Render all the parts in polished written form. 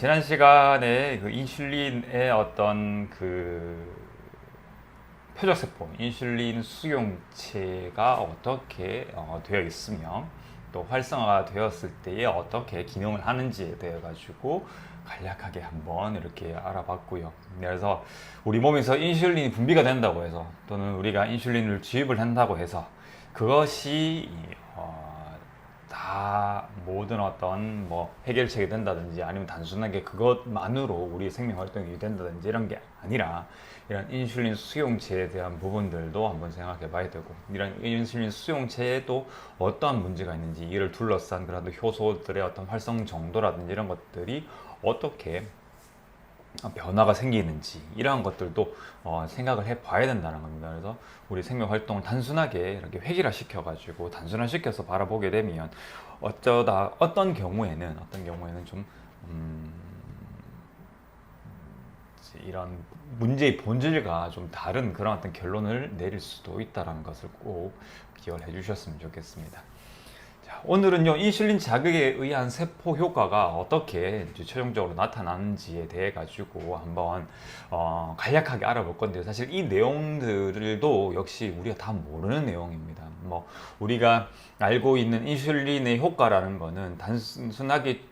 지난 시간에 그 인슐린의 어떤 그 표적세포, 인슐린 수용체가 어떻게 되어 있으며 또 활성화가 되었을 때에 어떻게 기능을 하는지에 대해 가지고 간략하게 한번 이렇게 알아봤고요. 그래서 우리 몸에서 인슐린이 분비가 된다고 해서 또는 우리가 인슐린을 주입을 한다고 해서 그것이 다 모든 어떤 뭐 해결책이 된다든지 아니면 단순하게 그것만으로 우리 생명 활동이 된다든지 이런 게 아니라 이런 인슐린 수용체에 대한 부분들도 한번 생각해 봐야 되고, 이런 인슐린 수용체에도 어떠한 문제가 있는지, 이를 둘러싼 그런 효소들의 어떤 활성 정도라든지 이런 것들이 어떻게 변화가 생기는지, 이러한 것들도 생각을 해 봐야 된다는 겁니다. 그래서 우리 생명 활동을 단순하게 이렇게 획일화 시켜가지고 단순화시켜서 바라보게 되면 어쩌다 어떤 경우에는 좀 음, 이런 문제의 본질과 좀 다른 그런 어떤 결론을 내릴 수도 있다는 것을 꼭 기억을 해주셨으면 좋겠습니다. 자, 오늘은요, 인슐린 자극에 의한 세포 효과가 어떻게 이제 최종적으로 나타나는지에 대해 가지고 한번 간략하게 알아볼 건데요. 사실 이 내용들도 역시 우리가 다 모르는 내용입니다. 뭐 우리가 알고 있는 인슐린의 효과라는 거는 단순하게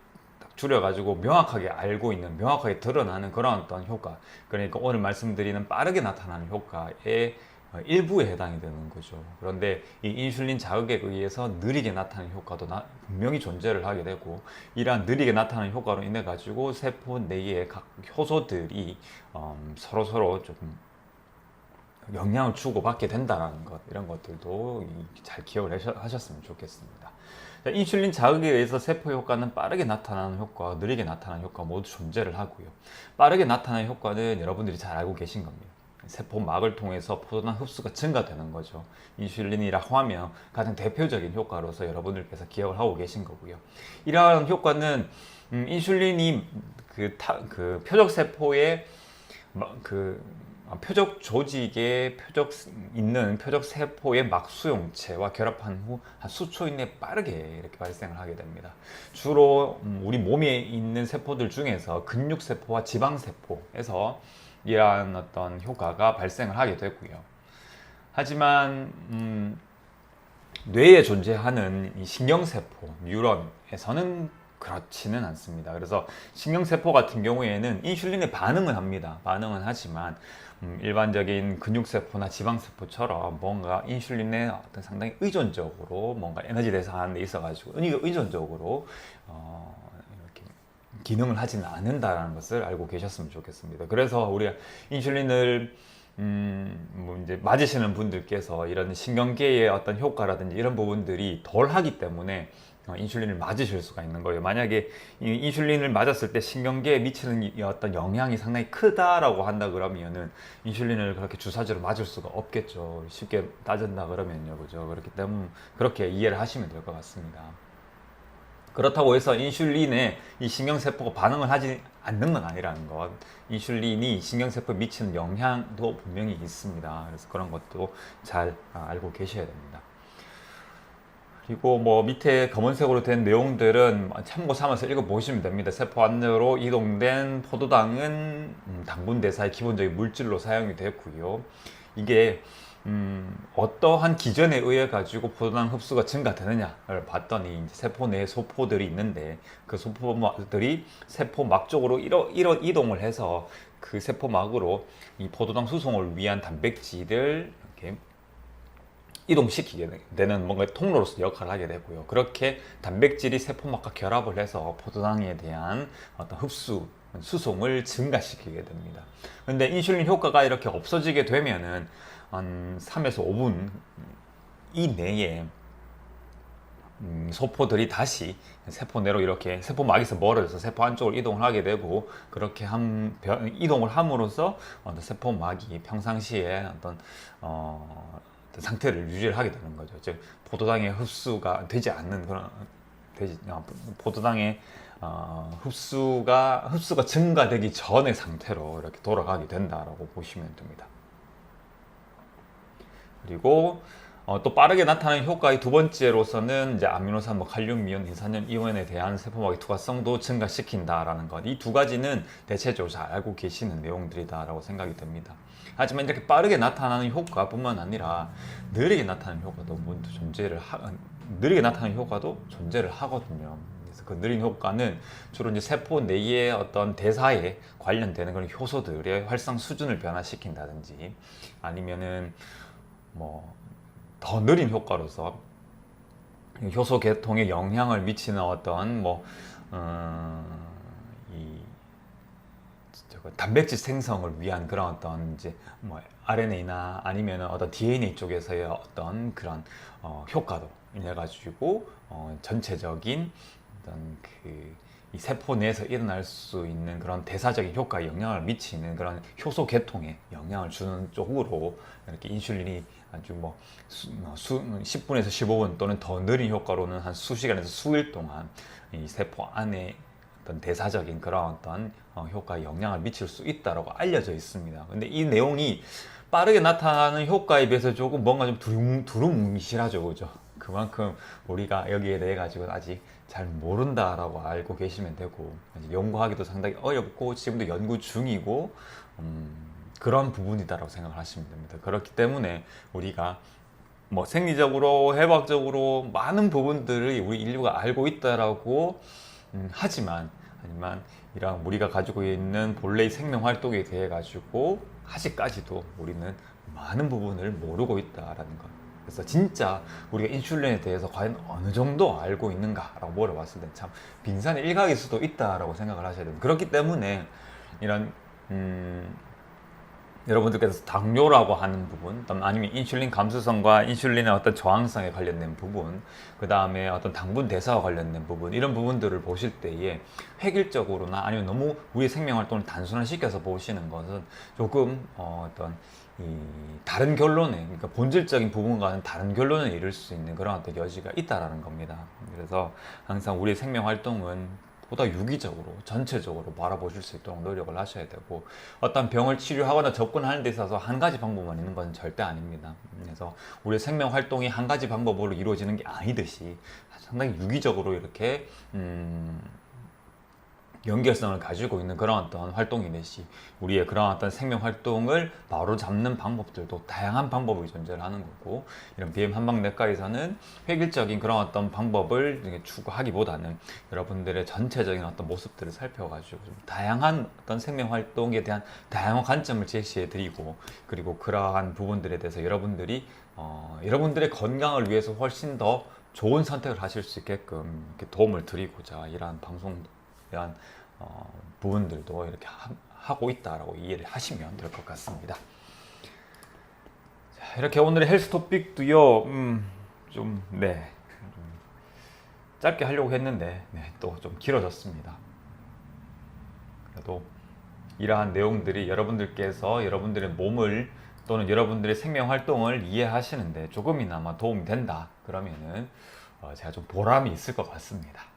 줄여가지고 명확하게 알고 있는, 명확하게 드러나는 그런 어떤 효과, 그러니까 오늘 말씀드리는 빠르게 나타나는 효과의 일부에 해당이 되는 거죠. 그런데 이 인슐린 자극에 의해서 느리게 나타나는 효과도 분명히 존재를 하게 되고, 이러한 느리게 나타나는 효과로 인해 가지고 세포 내의 각 효소들이 서로 조금 영향을 주고받게 된다는 것, 이런 것들도 잘 기억을 하셨으면 좋겠습니다. 인슐린 자극에 의해서 세포 효과는 빠르게 나타나는 효과, 느리게 나타나는 효과 모두 존재를 하고요. 빠르게 나타나는 효과는 여러분들이 잘 알고 계신 겁니다. 세포막을 통해서 포도당 흡수가 증가되는 거죠. 인슐린이라고 하면 가장 대표적인 효과로서 여러분들께서 기억을 하고 계신 거고요. 이러한 효과는 인슐린이 그 표적 세포의 그 표적 조직에 표적 세포의 막수용체와 결합한 후 한 수초 이내 빠르게 이렇게 발생을 하게 됩니다. 주로 우리 몸에 있는 세포들 중에서 근육세포와 지방세포에서 이러한 어떤 효과가 발생을 하게 되고요. 하지만 뇌에 존재하는 이 신경세포, 뉴런에서는 그렇지는 않습니다. 그래서 신경세포 같은 경우에는 인슐린에 반응을 합니다. 반응은 하지만 일반적인 근육세포나 지방세포처럼 뭔가 인슐린에 어떤 상당히 의존적으로 뭔가 에너지 대사하는 데 있어가지고 의존적으로 이렇게 기능을 하지는 않는다는 것을 알고 계셨으면 좋겠습니다. 그래서 우리가 인슐린을 뭐 이제 맞으시는 분들께서 이런 신경계의 어떤 효과라든지 이런 부분들이 덜 하기 때문에 인슐린을 맞으실 수가 있는 거예요. 만약에 인슐린을 맞았을 때 신경계에 미치는 어떤 영향이 상당히 크다라고 한다 그러면은 인슐린을 그렇게 주사제로 맞을 수가 없겠죠. 쉽게 따진다 그러면요, 그죠? 그렇기 때문에 그렇게 이해를 하시면 될 것 같습니다. 그렇다고 해서 인슐린에 이 신경세포가 반응을 하지 않는 건 아니라는 것. 인슐린이 신경세포에 미치는 영향도 분명히 있습니다. 그래서 그런 것도 잘 알고 계셔야 됩니다. 그리고 뭐 밑에 검은색으로 된 내용들은 참고 삼아서 읽어보시면 됩니다. 세포 안으로 이동된 포도당은 당분 대사의 기본적인 물질로 사용이 되고요. 이게 어떠한 기전에 의해 가지고 포도당 흡수가 증가되느냐를 봤더니 이제 세포 내에 소포들이 있는데 그 소포들이 세포막 쪽으로 이동을 해서 그 세포막으로 이 포도당 수송을 위한 단백질을 이렇게 이동시키게 되는 뭔가 통로로서 역할을 하게 되고요. 그렇게 단백질이 세포막과 결합을 해서 포도당에 대한 어떤 수송을 증가시키게 됩니다. 근데 인슐린 효과가 이렇게 없어지게 되면은 한 3에서 5분 이내에 소포들이 다시 세포 내로 이렇게 세포막에서 멀어져서 세포 안쪽으로 이동을 하게 되고, 그렇게 이동을 함으로써 어떤 세포막이 평상시에 어떤 상태를 유지를 하게 되는 거죠. 즉 포도당의 흡수가 되지 않는 그런 포도당의 흡수가 증가되기 전의 상태로 이렇게 돌아가게 된다라고 보시면 됩니다. 그리고 또 빠르게 나타나는 효과의 두 번째로서는 이제 아미노산, 뭐 칼륨, 미온, 인산염, 이온에 대한 세포막의 투과성도 증가시킨다라는 것. 이 두 가지는 대체적으로 잘 알고 계시는 내용들이다라고 생각이 듭니다. 하지만 이렇게 빠르게 나타나는 효과뿐만 아니라 느리게 나타나는 효과도 느리게 나타나는 효과도 존재를 하거든요. 그래서 그 느린 효과는 주로 이제 세포 내의 어떤 대사에 관련되는 그런 효소들의 활성 수준을 변화시킨다든지 아니면은 뭐 더 느린 효과로서 효소 계통에 영향을 미치는 어떤 이 단백질 생성을 위한 그런 어떤 이제 뭐 RNA나 아니면 어떤 DNA 쪽에서의 어떤 그런 효과도 인해 가지고 전체적인 어떤 이 세포 내에서 일어날 수 있는 그런 대사적인 효과에 영향을 미치는 그런 효소 계통에 영향을 주는 쪽으로 이렇게 인슐린이 아주 10분에서 15분 또는 더 느린 효과로는 한 수시간에서 수일 동안 이 세포 안에 어떤 대사적인 그런 어떤 효과에 영향을 미칠 수 있다고 알려져 있습니다. 근데 이 내용이 빠르게 나타나는 효과에 비해서 조금 뭔가 좀 두루뭉실하죠, 그죠? 그만큼 우리가 여기에 대해 가지고 아직 잘 모른다라고 알고 계시면 되고 연구하기도 상당히 어렵고 지금도 연구 중이고 그런 부분이다라고 생각을 하시면 됩니다. 그렇기 때문에 우리가 뭐 생리적으로 해박적으로 많은 부분들을 우리 인류가 알고 있다라고 하지만 이런 우리가 가지고 있는 본래의 생명 활동에 대해 가지고 아직까지도 우리는 많은 부분을 모르고 있다라는 것. 그래서 진짜 우리가 인슐린에 대해서 과연 어느 정도 알고 있는가라고 물어봤을 때 참 빙산의 일각일 수도 있다라고 생각을 하셔야 됩니다. 그렇기 때문에 이런 여러분들께서 당뇨라고 하는 부분, 아니면 인슐린 감수성과 인슐린의 어떤 저항성에 관련된 부분, 그 다음에 어떤 당분 대사와 관련된 부분, 이런 부분들을 보실 때에 획일적으로나 아니면 너무 우리의 생명 활동을 단순화시켜서 보시는 것은 조금 어떤 이 다른 결론에, 그러니까 본질적인 부분과는 다른 결론을 이룰 수 있는 그런 어떤 여지가 있다라는 겁니다. 그래서 항상 우리의 생명 활동은 보다 유기적으로 전체적으로 바라보실 수 있도록 노력을 하셔야 되고 어떤 병을 치료하거나 접근하는 데 있어서 한 가지 방법만 있는 건 절대 아닙니다. 그래서 우리의 생명 활동이 한 가지 방법으로 이루어지는 게 아니듯이 상당히 유기적으로 이렇게 연결성을 가지고 있는 그런 어떤 활동이듯이 우리의 그런 어떤 생명 활동을 바로 잡는 방법들도 다양한 방법이 존재를 하는 거고, 이런 BM 한방내과에서는 획일적인 그런 어떤 방법을 추구하기보다는 여러분들의 전체적인 어떤 모습들을 살펴가지고 좀 다양한 어떤 생명 활동에 대한 다양한 관점을 제시해 드리고, 그리고 그러한 부분들에 대해서 여러분들이 여러분들의 건강을 위해서 훨씬 더 좋은 선택을 하실 수 있게끔 이렇게 도움을 드리고자 이러한 방송 대한 부분들도 이렇게 하고 있다라고 이해를 하시면 될 것 같습니다. 자, 이렇게 오늘의 헬스 토픽도요, 좀 짧게 하려고 했는데 또 좀 길어졌습니다. 그래도 이러한 내용들이 여러분들께서 여러분들의 몸을 또는 여러분들의 생명 활동을 이해하시는데 조금이나마 도움이 된다 그러면은 제가 좀 보람이 있을 것 같습니다.